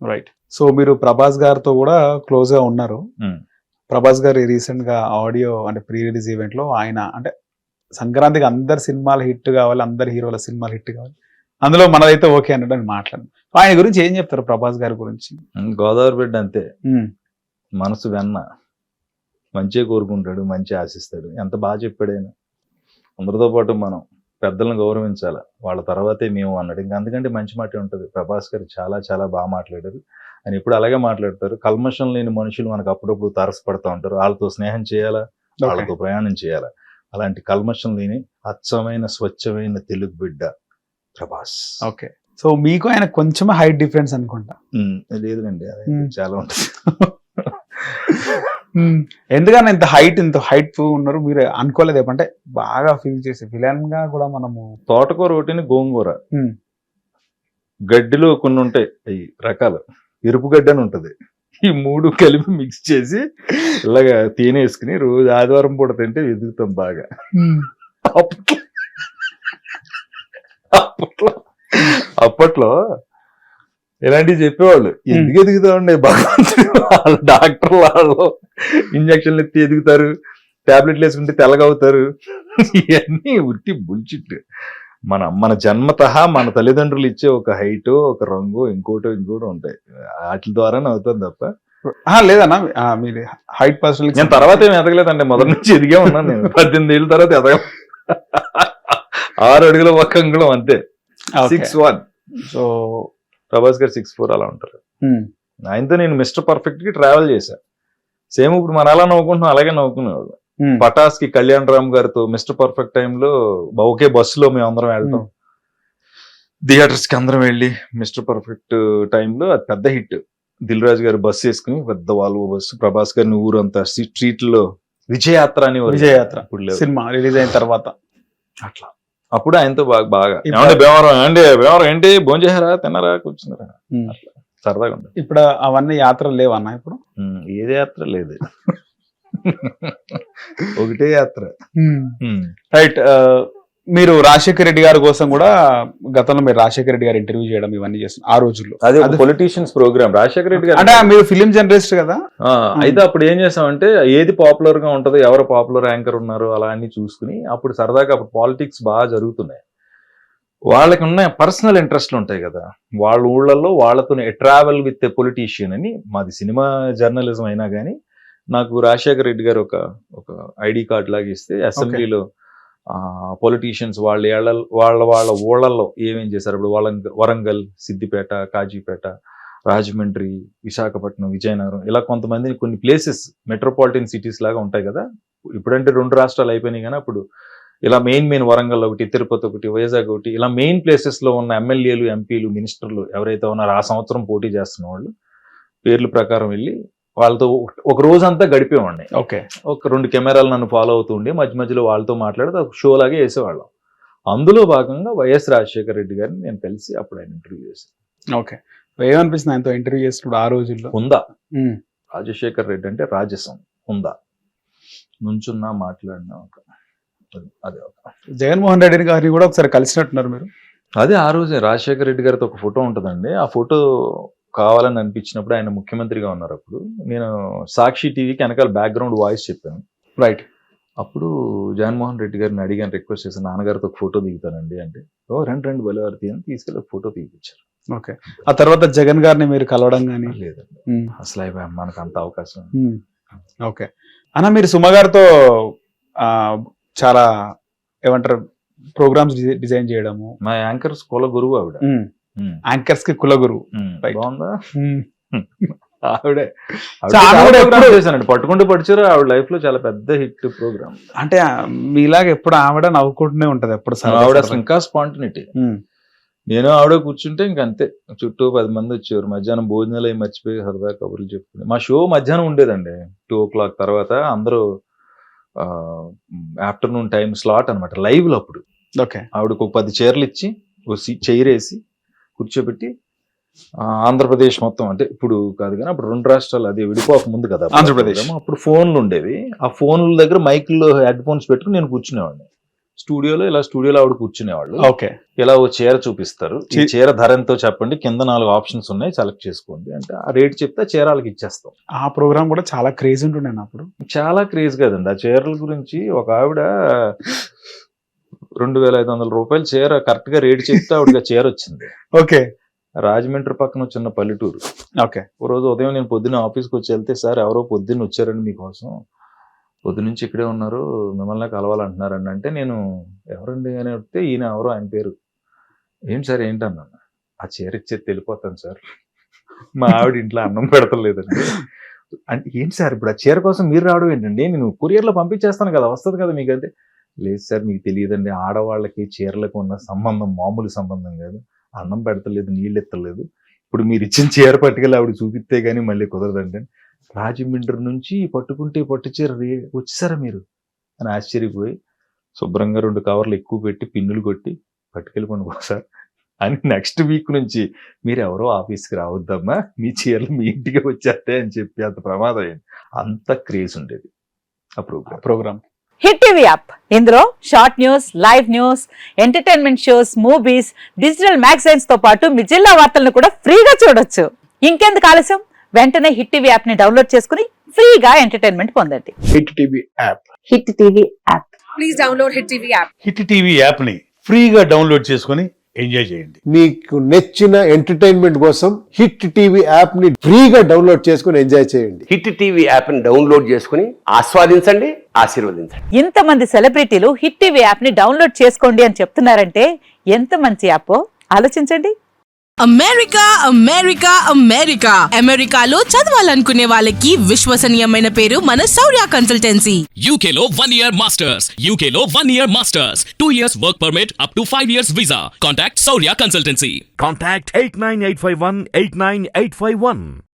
Right. So మీరు ప్రభాస్ గారితో కూడా క్లోజ్ గా ఉన్నారు. ప్రభాస్ గారి రీసెంట్ గా ఆడియో అంటే ప్రీ రిలీజ్ ఈవెంట్ లో ఆయన అంటే సంక్రాంతికి అందరి సినిమాలు హిట్ కావాలి, అందరి హీరోల సినిమాలు హిట్ కావాలి, అందులో మనదైతే ఓకే అన్నట్టు అని మాట్లాడు. ఆయన గురించి ఏం చెప్తారు ప్రభాస్ గారి గురించి? గోదావరి బిడ్డ అంతే, మనసు వెన్న, మంచిగా కోరుకుంటాడు, మంచి ఆశిస్తాడు. ఎంత బాగా చెప్పాడు ఆయన. అందరితో పాటు మనం పెద్దలను గౌరవించాలి, వాళ్ళ తర్వాతే మేము అన్నాడు. ఇంకా అందుకంటే మంచి మాట ఉంటుంది. ప్రభాస్ గారు చాలా చాలా బాగా మాట్లాడారు. ఆయన ఇప్పుడు అలాగే మాట్లాడతారు. కల్మషం లేని మనుషులు మనకు అప్పుడప్పుడు తారసపడుతూ ఉంటారు. వాళ్ళతో స్నేహం చేయాలా, వాళ్ళతో ప్రయాణం చేయాలా. అలాంటి కల్మషం లేని అచ్చమైన స్వచ్ఛమైన తెలుగు బిడ్డ ప్రభాస్. ఓకే. సో మీకు ఆయన కొంచెం హైట్ డిఫరెన్స్ అనుకుంటా. లేదులేండి, చాలా ఉంటుంది. ఎందుకని ఇంత హైట్ ఉన్నారు మీరు అనుకోలేదు? అంటే బాగా ఫీల్ చేసి విలన్ గా కూడా మనము తోటకూర ఒకటిని గోంగూర, గడ్డిలో కొన్ని ఉంటాయి అవి రకాలు, ఎరుపు గడ్డి అని ఉంటది. ఈ మూడు కలిపి మిక్స్ చేసి ఇలాగా తినేసుకుని రోజు ఆదివారం పూట తింటే ఎదుగుతాం బాగా. అప్పట్లో ఇలాంటివి చెప్పేవాళ్ళు. ఎందుకు ఎదుగుతామండి భగవంతుడు, వాళ్ళు డాక్టర్ వాళ్ళు ఇంజక్షన్లు ఎత్తి ఎదుగుతారు, టాబ్లెట్లు వేసుకుంటే తెల్లగవుతారు. ఇవన్నీ ఉట్టి బుల్చిట్. మన జన్మతః మన తల్లిదండ్రులు ఇచ్చే ఒక హైట్, ఒక రంగు, ఇంకోటి ఉంటాయి. వాటి ద్వారానే అవుతుంది తప్ప లేదన్నా. మీరు హైట్ పర్సనల్ నేను తర్వాత ఏమి ఎదగలేదండి, మొదటి నుంచి ఎదిగే ఉన్నాను నేను. 18 ఏళ్ళ తర్వాత ఎదగ 6 అడుగుల ఒక అంగుళం అంతే, 6'1". సో ప్రభాస్ గారు 6'4" అలా ఉంటారు. ఆయనతో నేను మిస్టర్ పర్ఫెక్ట్ కి ట్రావెల్ చేశాను. సేమ్ ఇప్పుడు మనం ఎలా నవ్వుకుంటున్నాం అలాగే నవ్వుకునేవాళ్ళు. పటాస్ కి కళ్యాణ్ రామ్ గారితో మిస్టర్ పర్ఫెక్ట్ టైంలో ఒకే బస్సులో మేము అందరం వెళ్ళటం, థియేటర్స్ కి అందరం వెళ్ళి మిస్టర్ పర్ఫెక్ట్ టైంలో అది పెద్ద హిట్. దిల్ రాజు గారు బస్సు వేసుకుని పెద్ద వాల్వో బస్సు, ప్రభాస్ గారిని ఊరంతా స్ట్రీట్ లో విజయయాత్ర అని, విజయయాత్ర సినిమా రిలీజ్ అయిన తర్వాత అట్లా. అప్పుడు ఆయనతో బాగా భీమవరం ఏంటి భోంచేసారా, తిన్నారా, కూర్చున్నారా, అట్లా సరదాగా ఉంటుంది. ఇప్పుడు అవన్నీ యాత్రలు లేవన్నా? ఇప్పుడు ఏది యాత్ర లేదు, ఒకటే యాత్ర. రైట్. మీరు రాజశేఖర రెడ్డి గారి కోసం కూడా గతంలో మీరు రాజశేఖర రెడ్డి గారు ఇంటర్వ్యూ చేయడం ఇవన్నీ చేస్తున్నారు ఆ రోజుల్లో. అది పొలిటీషియన్స్ ప్రోగ్రామ్. రాజశేఖర రెడ్డి గారు అంటే మీరు ఫిలిం జర్నలిస్ట్ కదా. అయితే అప్పుడు ఏం చేసామంటే ఏది పాపులర్ గా ఉంటదో, ఎవరు పాపులర్ యాంకర్ ఉన్నారు అలా అన్ని చూసుకుని, అప్పుడు సరదాగా అప్పుడు పాలిటిక్స్ బాగా జరుగుతున్నాయి. వాళ్ళకి ఉన్న పర్సనల్ ఇంట్రెస్ట్లు ఉంటాయి కదా, వాళ్ళ ఊళ్ళల్లో వాళ్ళతో ట్రావెల్ విత్ ఎ పొలిటీషియన్ అని. మాది సినిమా జర్నలిజం అయినా కానీ నాకు రాజశేఖర రెడ్డి గారు ఒక ఐడి కార్డ్ లాగా ఇస్తే అసెంబ్లీలో పొలిటీషియన్స్ వాళ్ళ ఊళ్ళల్లో ఏమేం చేశారు. ఇప్పుడు వరంగల్, సిద్దిపేట, కాజీపేట, రాజమండ్రి, విశాఖపట్నం, విజయనగరం, ఇలా కొంతమంది కొన్ని ప్లేసెస్ మెట్రోపాలిటన్ సిటీస్ లాగా ఉంటాయి కదా. ఇప్పుడంటే 2 రాష్ట్రాలు అయిపోయినాయి కానీ అప్పుడు ఇలా మెయిన్ వరంగల్ ఒకటి, తిరుపతి ఒకటి, వైజాగ్ ఒకటి, ఇలా మెయిన్ ప్లేసెస్ లో ఉన్న ఎమ్మెల్యేలు, ఎంపీలు, మినిస్టర్లు ఎవరైతే ఉన్నారో ఆ సంవత్సరం పోటీ చేస్తున్న వాళ్ళు పేర్ల ప్రకారం వెళ్ళి వాళ్ళతో ఒక రోజంతా గడిపేవాడిని. ఓకే. ఒక 2 కెమెరాలు నన్ను ఫాలో అవుతూ ఉండి మధ్య మధ్యలో వాళ్ళతో మాట్లాడితే ఒక షో లాగే వేసేవాళ్ళం. అందులో భాగంగా వైఎస్ రాజశేఖర రెడ్డి గారిని నేను కలిసి అప్పుడు ఆయన ఇంటర్వ్యూ చేశాను. ఓకే. ఏమనిపిస్తుంది ఆయనతో ఇంటర్వ్యూ చేసినప్పుడు ఆ రోజుల్లో? ఉందా, రాజశేఖర రెడ్డి అంటే రాజసం ఉందా, నుంచున్నా మాట్లాడినా అదే. జగన్మోహన్ రెడ్డి గారిని కూడా ఒకసారి కలిసినట్టున్నారు మీరు? అదే ఆ రోజే రాజశేఖర రెడ్డి గారితో ఒక ఫోటో ఉంటుందండి. ఆ ఫోటో కావాలని అనిపించినప్పుడు ఆయన ముఖ్యమంత్రిగా ఉన్నారు. అప్పుడు నేను సాక్షి టీవీకి వెనకాల బ్యాక్గ్రౌండ్ వాయిస్ చెప్పాను. రైట్. అప్పుడు జగన్మోహన్ రెడ్డి గారిని అడిగాను, రిక్వెస్ట్ చేశాను, నాన్నగారితో ఒక ఫోటో దిగుతానండి అంటే, రెండు బలివారతి అని తీసుకెళ్ళి ఫోటో తీయించారు. ఓకే. ఆ తర్వాత జగన్ గారిని మీరు కలవడం కానీ? లేదండి, అసలు మనకు అంత అవకాశం. ఓకే అన్న, మీరు సుమ గారితో చాలా ఏమంటారు ప్రోగ్రామ్స్ డిజైన్ చేయడము, మా యాంకర్స్ కుల గురువు ఆవిడ. యాంకర్స్ కి కుల గురువు బాగుందా? ఆవిడే చేశానండి, పట్టుకుంటూ పడిచారు. ఆవిడ లైఫ్ లో చాలా పెద్ద హిట్ ప్రోగ్రామ్. అంటే మీలాగా ఎప్పుడు ఆవిడ నవ్వుకుంటూనే ఉంటది ఎప్పుడు. ఆవిడ అసలు ఇంకా స్పాంటినిటీ. నేను ఆవిడ కూర్చుంటే ఇంకంతే, చుట్టూ 10 మంది వచ్చేవారు. మధ్యాహ్నం భోజనాలు అవి మర్చిపోయి సరదా కబుర్లు చెప్పుకుని. మా షో మధ్యాహ్నం ఉండేదండి, 2 o'clock తర్వాత. అందరూ ఆఫ్టర్నూన్ టైం స్లాట్ అనమాట లైవ్ లో. అప్పుడు ఓకే, ఆవిడకు 10 చైర్లు ఇచ్చి చైర్ వేసి కూర్చోబెట్టి ఆంధ్రప్రదేశ్ మొత్తం, అంటే ఇప్పుడు కాదు కానీ అప్పుడు 2 రాష్ట్రాలు అది విడిపోక ముందు కదా ఆంధ్రప్రదేశ్, అప్పుడు ఫోన్లు ఉండేవి. ఆ ఫోన్ల దగ్గర మైక్లో హెడ్ ఫోన్స్ పెట్టుకుని నేను కూర్చునేవాడిని. స్టూడియోలో ఆవిడ కూర్చునేవాళ్ళు. ఓకే. ఇలా ఓ చీర చూపిస్తారు, ఈ చీర ధర ఎంతో చెప్పండి, కింద 4 ఆప్షన్స్ ఉన్నాయి, సెలెక్ట్ చేసుకోండి అంటే ఆ రేట్ చెప్తే చీర వాళ్ళకి ఇచ్చేస్తాం. ఆ ప్రోగ్రామ్ కూడా చాలా క్రేజ్ ఉంటుండే అప్పుడు. చాలా క్రేజ్ కదండి ఆ చీరల గురించి. ఒక ఆవిడ 2500 రూపాయల చీర కరెక్ట్ గా రేట్ చెప్తే ఆవిడకి చీర వచ్చింది. ఓకే. రాజమండ్రి పక్కన చిన్న పల్లెటూరు. ఓకే. ఓ రోజు ఉదయం నేను పొద్దున్న ఆఫీస్కి వచ్చి వెళ్తే, సార్ ఎవరో పొద్దున్న వచ్చారండి మీకోసం, పొద్దు నుంచి ఇక్కడే ఉన్నారు, మిమ్మల్ని కలవాలంటున్నారండి అంటే, నేను ఎవరండి అని వస్తే ఈయన ఎవరో, ఆయన పేరు. ఏం సార్ ఏంటన్నాను, ఆ చీర ఇచ్చేది వెళ్ళిపోతాను సార్, మా ఆవిడ ఇంట్లో అన్నం పెడతలేదండి అంటే. ఏంటి సార్ ఇప్పుడు ఆ చీర కోసం మీరు రావడం ఏంటండి, నేను కొరియర్లో పంపించేస్తాను కదా, వస్తుంది కదా మీకు అంటే. లేదు సార్ మీకు తెలియదండి, ఆడవాళ్ళకి చీరలకు ఉన్న సంబంధం మామూలు సంబంధం కాదు, అన్నం పెడతలేదు, నీళ్ళు ఎత్తలేదు, ఇప్పుడు మీరు ఇచ్చిన చీర పట్టుకెళ్ళి ఆవిడ చూపిస్తే గానీ మళ్ళీ కుదరదండి. రాజమండ్రి నుంచి పట్టుకుంటే పట్టు చీర వచ్చేసారా మీరు అని ఆశ్చర్యపోయి, శుభ్రంగా 2 కవర్లు ఎక్కువ పెట్టి పిన్నులు కొట్టి పట్టుకెళ్ళిపోండి సార్ అని. నెక్స్ట్ వీక్ నుంచి మీరు ఎవరో ఆఫీస్కి రావద్దమ్మా, మీ చీరలు మీ ఇంటికి వచ్చేస్తాయి అని చెప్పి అంత ప్రమాదం అయింది. అంత క్రేజ్ ఉండేది ఆ ప్రోగ్రామ్. హిట్ టీవీ యాప్, ఇందులో short news, live news, entertainment shows, movies, digital magazines తో పాటు మీ జిల్లా వార్తలను కూడా ఫ్రీగా చూడొచ్చు. ఇంకెందుకు ఆలస్యం, వెంటనే హిట్ టీవీ యాప్ ని డౌన్లోడ్ చేసుకుని ఫ్రీగా ఎంటర్టైన్మెంట్ పొందండి. Hit TV app. Hit TV app. Please download hit TV app. Hit TV app ని ఫ్రీగా డౌన్లోడ్ చేసుకొని ఎంజాయ్ చేయండి. మీకు నచ్చిన ఎంటర్టైన్మెంట్ కోసం హిట్ టీవీ యాప్ ని ఫ్రీగా డౌన్లోడ్ చేసుకొని ఎంజాయ్ చేయండి. హిట్ టీవీ యాప్ ని డౌన్లోడ్ చేసుకుని ఆస్వాదించండి, ఆశీర్వదించండి. ఇంతమంది సెలబ్రిటీలు హిట్ టీవీ యాప్ ని డౌన్లోడ్ చేసుకోండి అని చెప్తున్నారంటే ఎంత మంచి యాప్ ఆలోచించండి. అమెరికా అమెరికా అమెరికా అమెరికాలో చదవాలనుకునే వాళ్ళకి విశ్వసనీయమైన పేరు మన శౌర్య కన్సల్టెన్సీ. UK లో 1 year masters. UK లో 1 year masters. 2 years work permit up to 5 years visa. Contact Saurya Consultancy. Contact 89851 89851.